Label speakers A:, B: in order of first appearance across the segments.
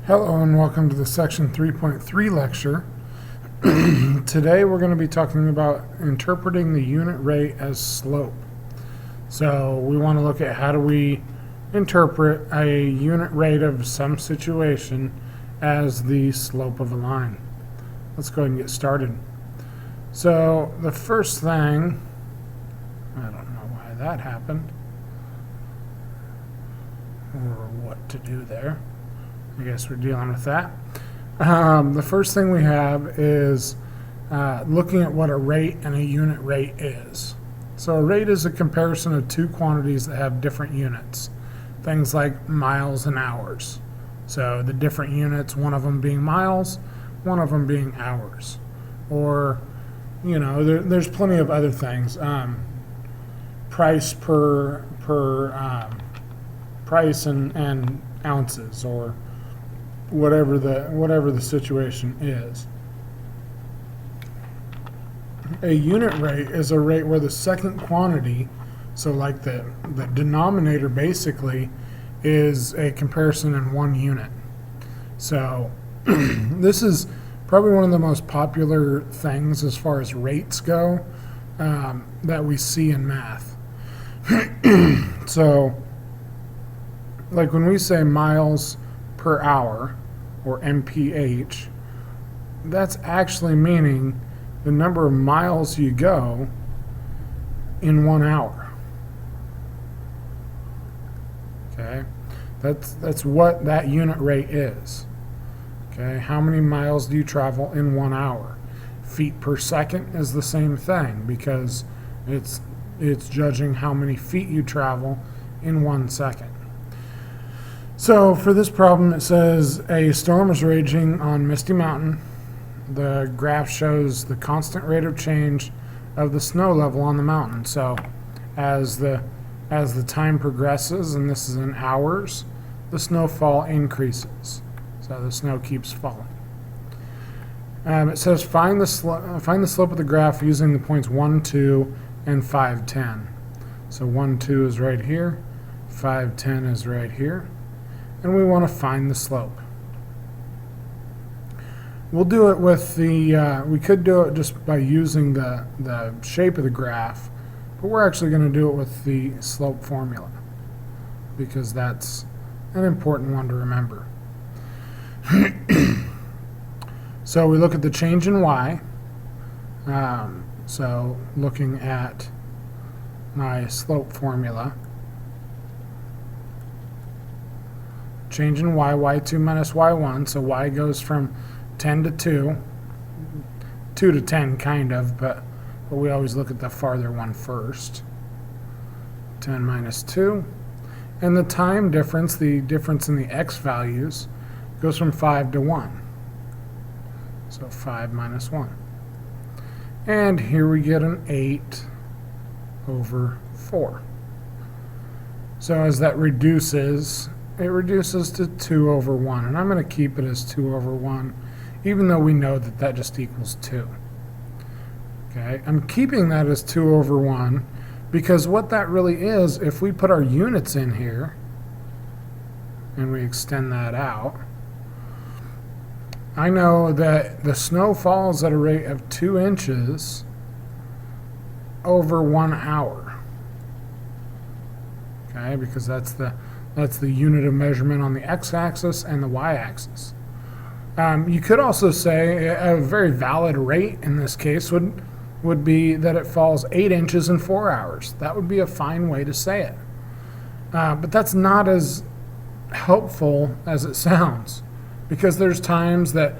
A: Hello and welcome to the section 3.3 lecture. Today we're going to be talking about interpreting the unit rate as slope. So we want to look at how do we interpret a unit rate of some situation as the slope of a line. Let's go ahead and get started. So the first thing, I don't know why that happened or what to do there. I guess we're dealing with that. The first thing we have is looking at what a rate and a unit rate is. So a rate is a comparison of two quantities that have different units. Things like miles and hours. So the different units, one of them being miles, one of them being hours. Or, you know, there's plenty of other things. Price per price and ounces, or whatever the situation is. A unit rate is a rate where the second quantity, so like the denominator basically, is a comparison in one unit. So this is probably one of the most popular things as far as rates go that we see in math. So like when we say miles per hour, or mph, that's actually meaning the number of miles you go in 1 hour. Okay, that's what that unit rate is. Okay, how many miles do you travel in 1 hour? Feet per second is the same thing, because it's judging how many feet you travel in 1 second. So for this problem, it says a storm is raging on Misty Mountain. The graph shows the constant rate of change of the snow level on the mountain. So as the time progresses, and this is in hours, the snowfall increases. So the snow keeps falling. It says find the slope of the graph using the points 1, 2, and 5, 10. So 1, 2 is right here, 5, 10 is right here. And we want to find the slope. We'll do it with we could do it just by using the shape of the graph, but we're actually going to do it with the slope formula, because that's an important one to remember. So we look at the change in y. So looking at my slope formula, change in y, y2 minus y1, so y goes from 10 to 2, 2 to 10 kind of, but we always look at the farther one first. 10 minus 2. And the time difference, the difference in the x values, goes from 5 to 1. So 5 minus 1. And here we get an 8 over 4. So as that reduces, it reduces to 2 over 1, and I'm going to keep it as 2 over 1, even though we know that that just equals 2. Okay, I'm keeping that as 2 over 1 because what that really is, if we put our units in here and we extend that out, I know that the snow falls at a rate of 2 inches over 1 hour. Okay, because that's the unit of measurement on the x-axis and the y-axis. You could also say a very valid rate in this case would be that it falls 8 inches in 4 hours. That would be a fine way to say it. But that's not as helpful as it sounds, because there's times that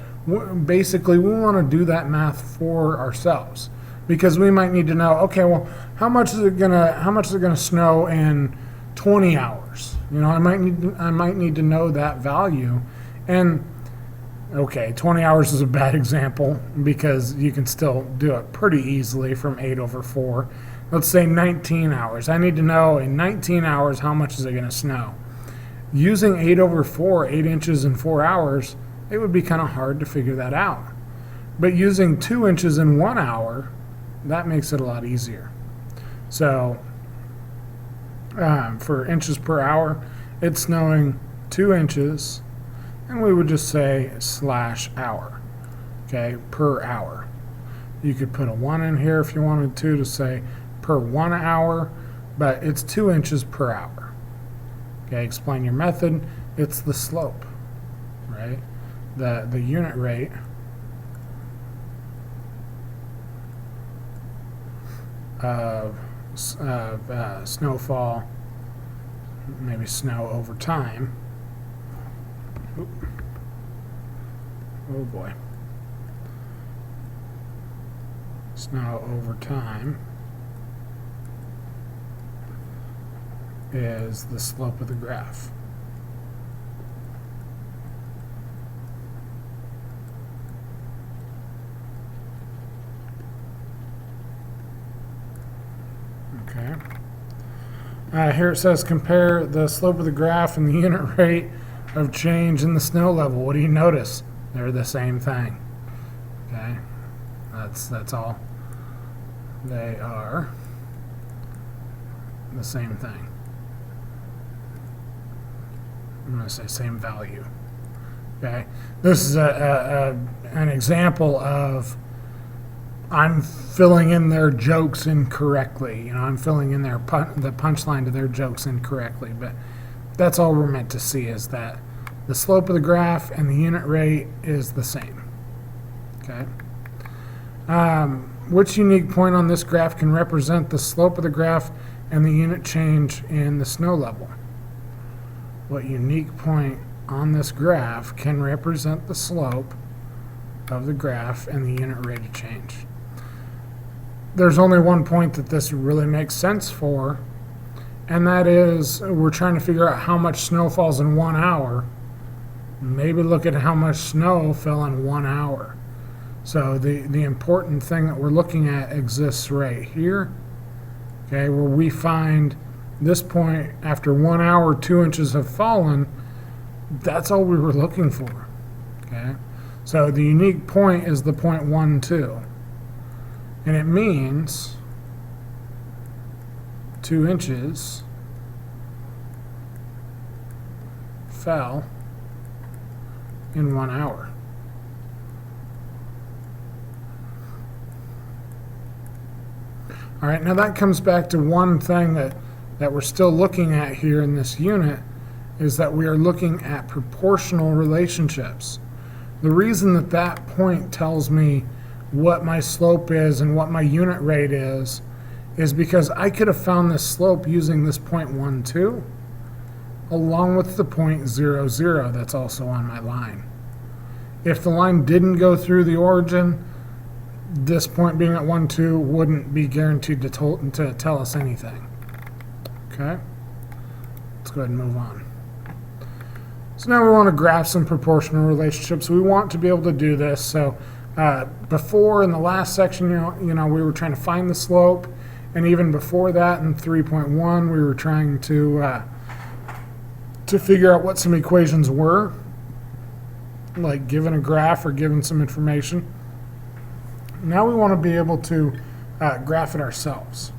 A: basically we want to do that math for ourselves, because we might need to know, okay, well, how much is it gonna snow in 20 hours? You know, I might need to know that value. And okay, 20 hours is a bad example because you can still do it pretty easily from 8 over 4. Let's say 19 hours. I need to know in 19 hours how much is it going to snow. Using 8 over 4, 8 inches in 4 hours, it would be kind of hard to figure that out. But using 2 inches in 1 hour, that makes it a lot easier. So for inches per hour, it's snowing 2 inches and we would just say /hour, okay, per hour. You could put a 1 in here if you wanted to say per 1 hour, but it's 2 inches per hour. Okay, explain your method. It's the slope, right? The unit rate of snowfall, maybe snow over time. Oop. Oh boy. Snow over time is the slope of the graph. Okay. Here it says compare the slope of the graph and the unit rate of change in the snow level. What do you notice? They're the same thing. Okay. That's all. They are the same thing. I'm going to say same value. Okay. This is an example of I'm filling in their jokes incorrectly. I'm filling in the punchline to their jokes incorrectly. But that's all we're meant to see, is that the slope of the graph and the unit rate is the same. Okay. Which unique point on this graph can represent the slope of the graph and the unit change in the snow level? What unique point on this graph can represent the slope of the graph and the unit rate of change? There's only one point that this really makes sense for, and that is we're trying to figure out how much snow falls in 1 hour. Maybe look at how much snow fell in 1 hour. So the important thing that we're looking at exists right here, okay, where we find this point after 1 hour 2 inches have fallen. That's all we were looking for. Okay, so the unique point is the 0.12, and it means 2 inches fell in 1 hour. All right, now that comes back to one thing that we're still looking at here in this unit, is that we are looking at proportional relationships. The reason that point tells me what my slope is and what my unit rate is because I could have found this slope using this 0.12 along with the 0.00 that's also on my line. If the line didn't go through the origin, this point being at 1,2 wouldn't be guaranteed to tell us anything. Okay, let's go ahead and move on. So now we want to graph some proportional relationships. We want to be able to do this. So before, in the last section, we were trying to find the slope, and even before that in 3.1 we were trying to figure out what some equations were, like given a graph or given some information. Now we want to be able to graph it ourselves.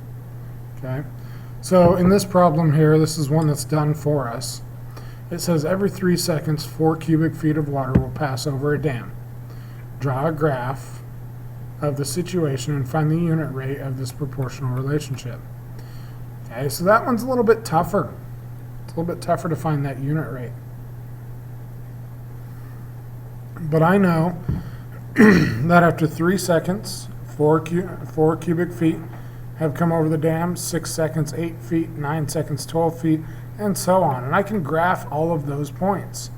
A: Okay, so in this problem here, this is one that's done for us. It says every 3 seconds 4 cubic feet of water will pass over a dam. Draw a graph of the situation and find the unit rate of this proportional relationship. Okay, so that one's a little bit tougher. It's a little bit tougher to find that unit rate. But I know that after 3 seconds, 4 cubic feet have come over the dam, 6 seconds, 8 feet, 9 seconds, 12 feet, and so on. And I can graph all of those points.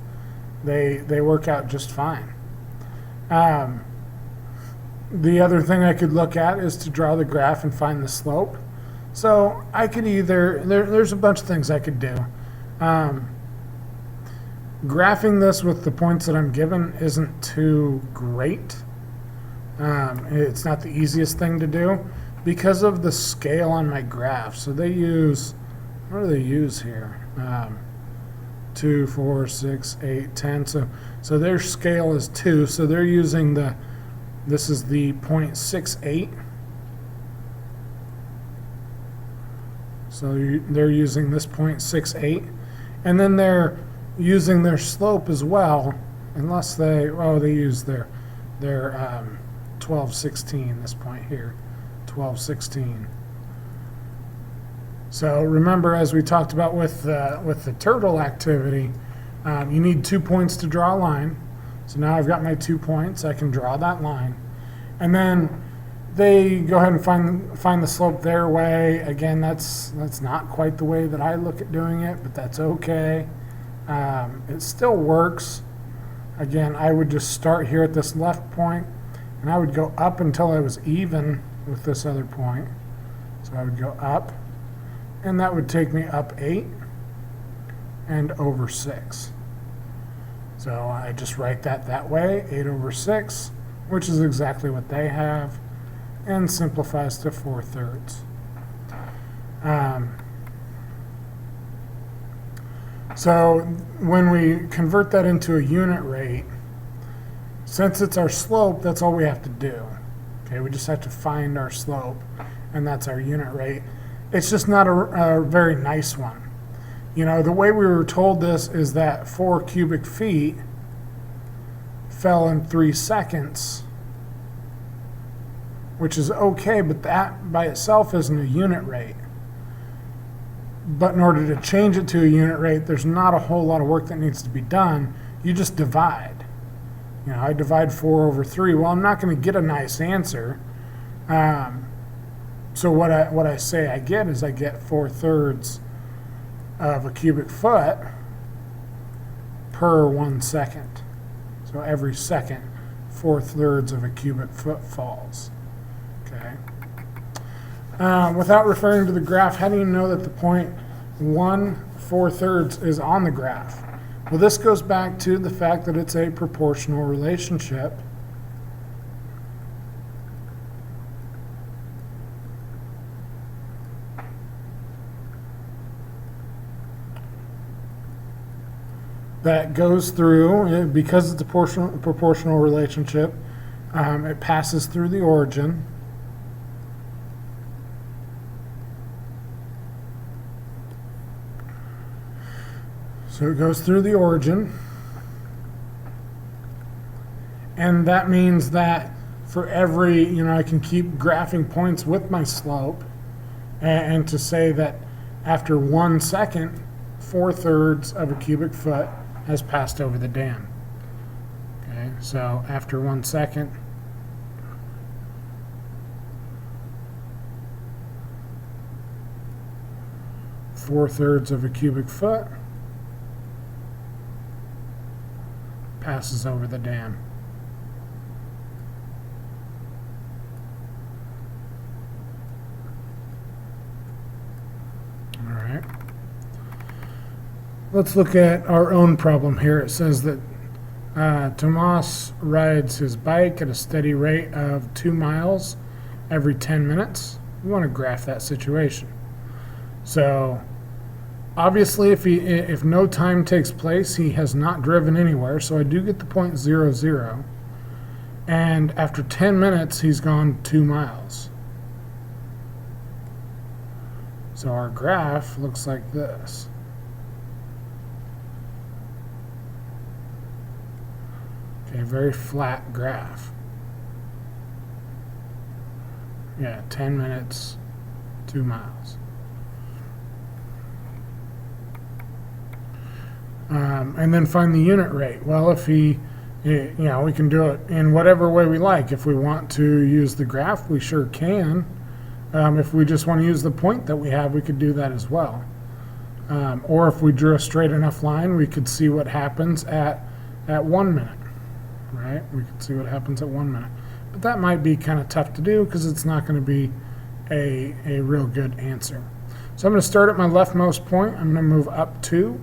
A: They work out just fine. The other thing I could look at is to draw the graph and find the slope. So I could either, there's a bunch of things I could do. Graphing this with the points that I'm given isn't too great. It's not the easiest thing to do because of the scale on my graph. So they use, what do they use here? 2, 4, 6, 8, 10. So their scale is 2. So they're using this is the 0.68. So they're using this 0.68. And then they're using their slope as well, unless they use their 1216, this point here, 1216. So remember, as we talked about with the turtle activity, you need 2 points to draw a line. So now I've got my 2 points. I can draw that line, and then they go ahead and find the slope their way. Again, that's not quite the way that I look at doing it, but that's okay. It still works. Again, I would just start here at this left point, and I would go up until I was even with this other point. So I would go up, and that would take me up 8 and over 6. So I just write that way, 8 over 6, which is exactly what they have, and simplifies to 4/3. So when we convert that into a unit rate, since it's our slope, that's all we have to do. Okay, we just have to find our slope, and that's our unit rate. It's just not a very nice one. You know, the way we were told this is that 4 cubic feet fell in 3 seconds, which is okay, but that by itself isn't a unit rate. But in order to change it to a unit rate, there's not a whole lot of work that needs to be done. You just divide. You know, I divide 4 over 3. Well, I'm not going to get a nice answer. So what I say I get is I get 4/3 of a cubic foot per 1 second. So every second, 4/3 of a cubic foot falls. Okay. Without referring to the graph, how do you know that the point 1/4 is on the graph? Well, this goes back to the fact that it's a proportional relationship. That goes through, because it's a proportional relationship, it passes through the origin. So it goes through the origin, and that means that for every, I can keep graphing points with my slope, and to say that after 1 second, 4/3 of a cubic foot has passed over the dam. Okay, so after 1 second, four-thirds of a cubic foot passes over the dam. All right. Let's look at our own problem here. It says that Tomas rides his bike at a steady rate of 2 miles every 10 minutes. We want to graph that situation. So obviously, if no time takes place, he has not driven anywhere, so I do get the point 0, 0. And after 10 minutes, he's gone 2 miles. So our graph looks like this. Okay, very flat graph. Yeah, 10 minutes, 2 miles. And then find the unit rate. Well, if we can do it in whatever way we like. If we want to use the graph, we sure can. If we just want to use the point that we have, we could do that as well. Or if we drew a straight enough line, we could see what happens at 1 minute. Right? We could see what happens at 1 minute. But that might be kind of tough to do because it's not going to be a real good answer. So I'm going to start at my leftmost point. I'm going to move up 2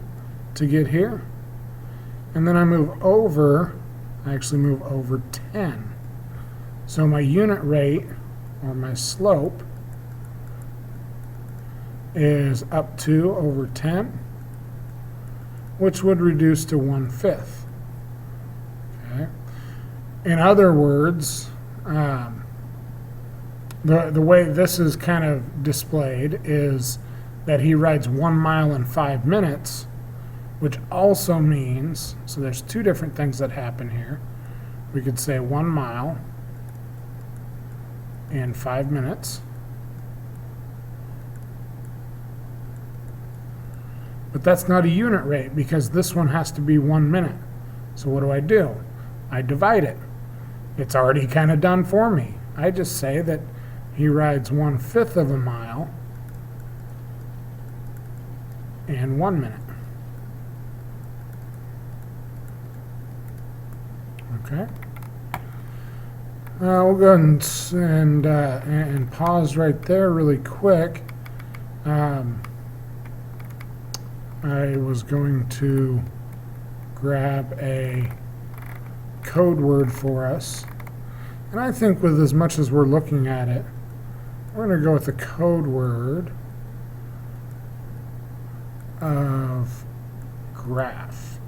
A: to get here. And then I actually move over 10. So my unit rate, or my slope, is up 2 over 10, which would reduce to 1/5. Okay. In other words, the way this is kind of displayed is that he rides 1 mile in 5 minutes, which also means, so there's two different things that happen here. We could say 1 mile in 5 minutes. But that's not a unit rate because this one has to be 1 minute. So what do? I divide it. It's already kind of done for me. I just say that he rides 1/5 of a mile in 1 minute. Okay. We'll go ahead and pause right there really quick. I was going to grab a code word for us. And I think with as much as we're looking at it, we're going to go with the code word of graph.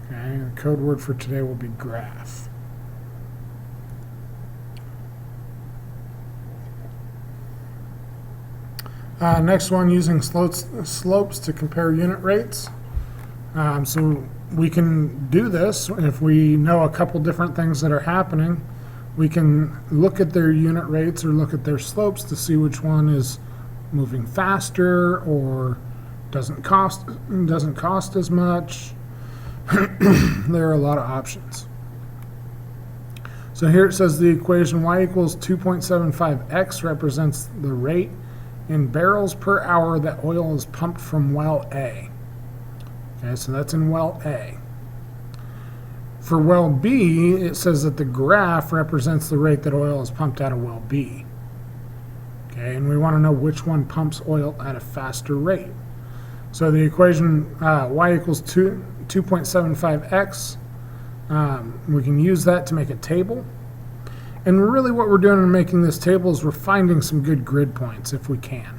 A: Okay, the code word for today will be graph. Next one, using slopes to compare unit rates. So we can do this if we know a couple different things that are happening. We can look at their unit rates or look at their slopes to see which one is moving faster or doesn't cost as much. There are a lot of options. So here it says the equation y equals 2.75x represents the rate in barrels per hour that oil is pumped from well A. Okay, so that's in well A. For well B, it says that the graph represents the rate that oil is pumped out of well B. Okay, and we want to know which one pumps oil at a faster rate. So the equation y equals 2.75x, we can use that to make a table. And really what we're doing in making this table is we're finding some good grid points if we can.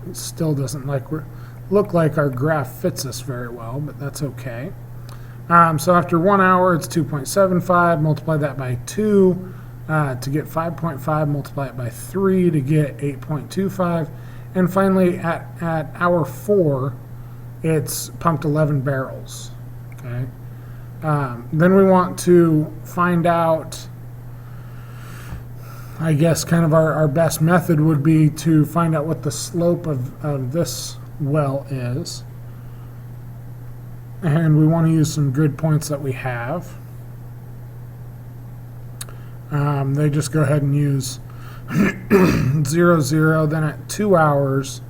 A: It still doesn't look like our graph fits us very well, but that's okay. So after 1 hour, it's 2.75. Multiply that by 2 to get 5.5. Multiply it by 3 to get 8.25. And finally, at hour 4, it's pumped 11 barrels. Okay. Then we want to find out, I guess kind of our best method would be to find out what the slope of this well is. And we want to use some grid points that we have. They just go ahead and use 0, 0. Then at 2 hours,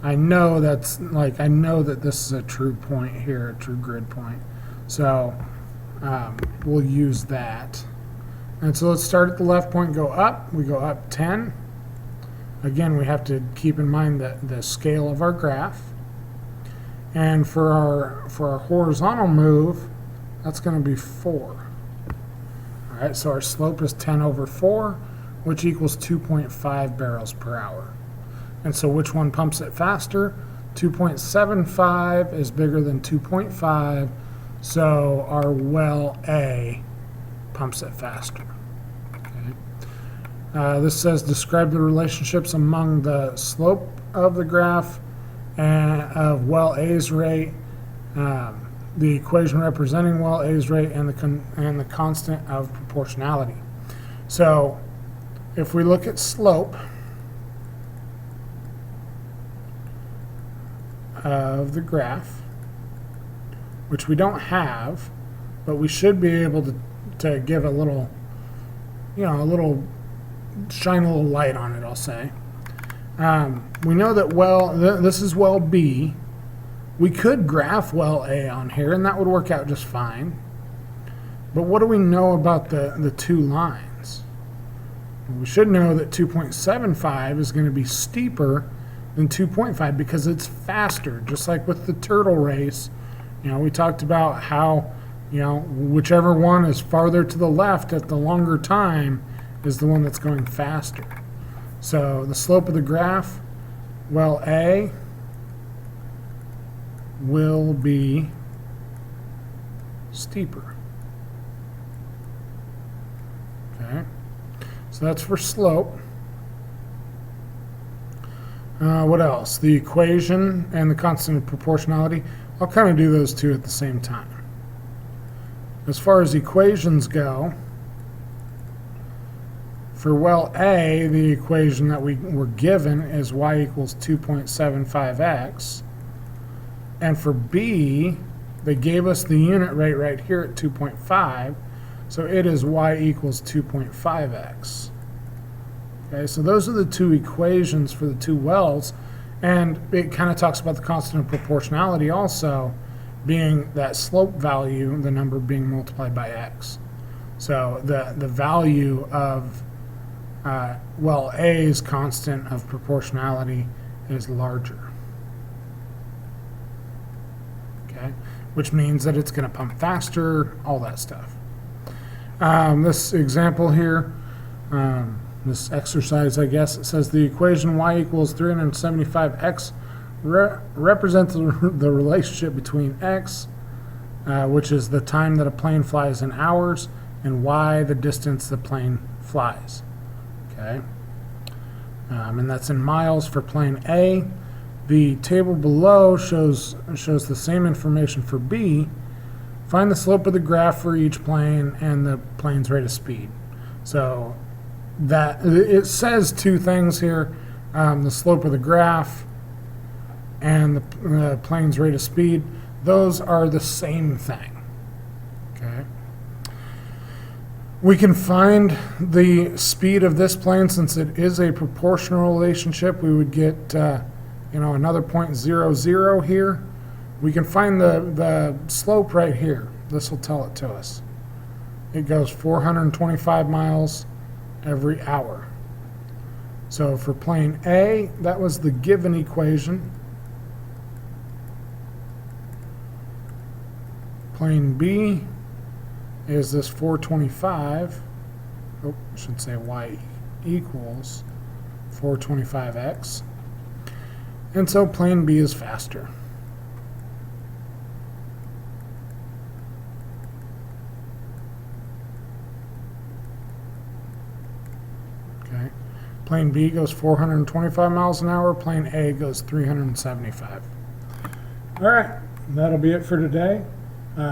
A: I know that this is a true point here, a true grid point. So we'll use that. And so let's start at the left point, go up. We go up 10. Again, we have to keep in mind the scale of our graph. And for our horizontal move, that's going to be 4. All right, so our slope is 10 over 4, which equals 2.5 barrels per hour. And so which one pumps it faster? 2.75 is bigger than 2.5, so our well A pumps it faster. Okay. This says describe the relationships among the slope of the graph and of well A's rate, the equation representing well A's rate, and the constant of proportionality. So if we look at slope of the graph, which we don't have, but we should be able to give a little, shine a little light on it, I'll say. We know that this is well B. We could graph well A on here, and that would work out just fine. But what do we know about the two lines? We should know that 2.75 is going to be steeper than 2.5 because it's faster, just like with the turtle race. We talked about how, whichever one is farther to the left at the longer time is the one that's going faster. So the slope of the graph, well A, will be steeper. Okay, so that's for slope. What else? The equation and the constant of proportionality. I'll kind of do those two at the same time. As far as equations go, for well A, the equation that we were given is y equals 2.75x. And for B, they gave us the unit rate right here at 2.5, so it is y equals 2.5x. Okay, so those are the two equations for the two wells, and it kind of talks about the constant of proportionality also being that slope value, the number being multiplied by x. So the value of well A's constant of proportionality is larger. Okay, which means that it's going to pump faster, all that stuff. This example here, this exercise, I guess, it says the equation y equals 375x represents the relationship between x, which is the time that a plane flies in hours, and y, the distance the plane flies. Okay, and that's in miles for plane A. The table below shows the same information for B. Find the slope of the graph for each plane and the plane's rate of speed. So that it says two things here, the slope of the graph and the plane's rate of speed. Those are the same thing. Okay. We can find the speed of this plane. Since it is a proportional relationship, we would get another 0.00 here. We can find the slope right here. This will tell it to us. It goes 425 miles every hour. So for plane A, that was the given equation. Plane B is this 425. I should say y equals 425x. And so plane B is faster. Okay. Plane B goes 425 miles an hour. Plane A goes 375. All right, that'll be it for today.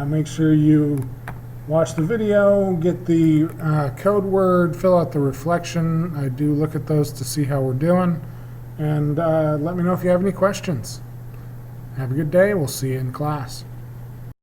A: Make sure you watch the video, get the code word, fill out the reflection. I do look at those to see how we're doing. And let me know if you have any questions. Have a good day. We'll see you in class.